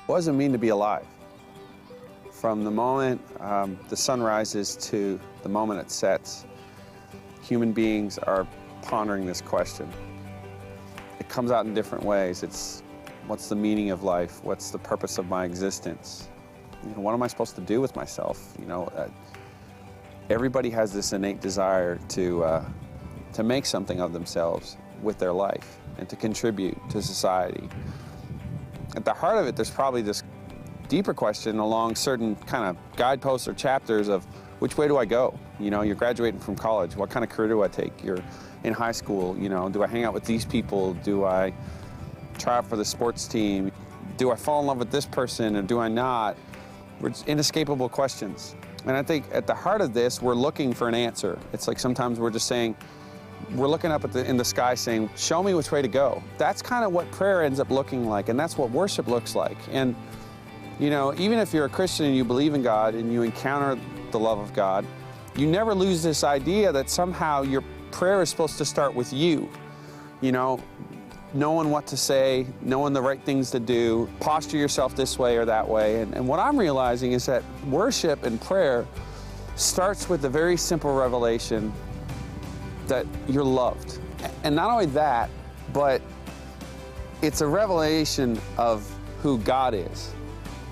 What does it mean to be alive? From the moment the sun rises to the moment it sets, human beings are pondering this question. It comes out in different ways. It's, what's the meaning of life? What's the purpose of my existence? You know, what am I supposed to do with myself? You know, everybody has this innate desire to make something of themselves with their life and to contribute to society. At the heart of it, there's probably this deeper question along certain kind of guideposts or chapters of which way do I go? You know, you're graduating from college. What kind of career do I take? You're in high school. You know, do I hang out with these people? Do I try out for the sports team? Do I fall in love with this person or do I not? It's inescapable questions. And I think at the heart of this, we're looking for an answer. It's like sometimes we're just saying, we're looking up in the sky saying, show me which way to go. That's kind of what prayer ends up looking like, and that's what worship looks like. And, you know, even if you're a Christian and you believe in God and you encounter the love of God, you never lose this idea that somehow your prayer is supposed to start with you. You know, knowing what to say, knowing the right things to do, posture yourself this way or that way. And what I'm realizing is that worship and prayer starts with the very simple revelation that you're loved. And not only that, but it's a revelation of who God is,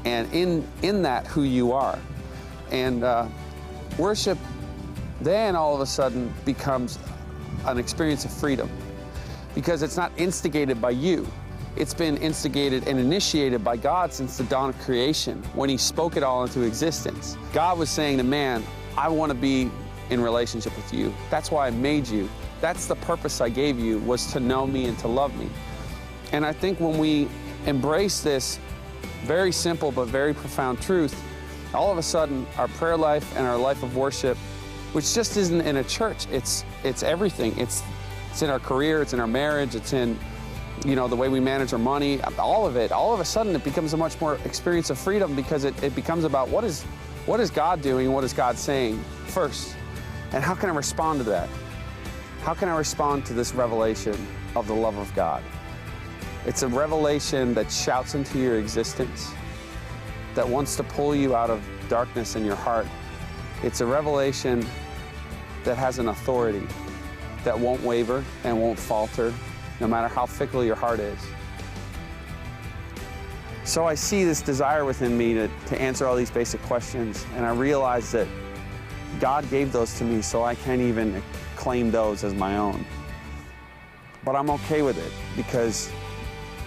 and in that, who you are. And worship then all of a sudden becomes an experience of freedom, because it's not instigated by you. It's been instigated and initiated by God since the dawn of creation, when He spoke it all into existence. God was saying to man, I want to be in relationship with you. That's why I made you. That's the purpose I gave you, was to know me and to love me. And I think when we embrace this very simple but very profound truth, all of a sudden our prayer life and our life of worship, which just isn't in a church, it's everything. It's in our career, it's in our marriage, it's in, you know, the way we manage our money, all of it. All of a sudden it becomes a much more experience of freedom, because it becomes about what is God doing, what is God saying first, and how can I respond to that? How can I respond to this revelation of the love of God? It's a revelation that shouts into your existence, that wants to pull you out of darkness in your heart. It's a revelation that has an authority that won't waver and won't falter, no matter how fickle your heart is. So I see this desire within me to answer all these basic questions, and I realize that God gave those to me, so I can't even claim those as my own. But I'm okay with it, because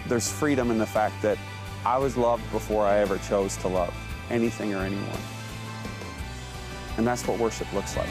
there's freedom in the fact that I was loved before I ever chose to love anything or anyone. And that's what worship looks like.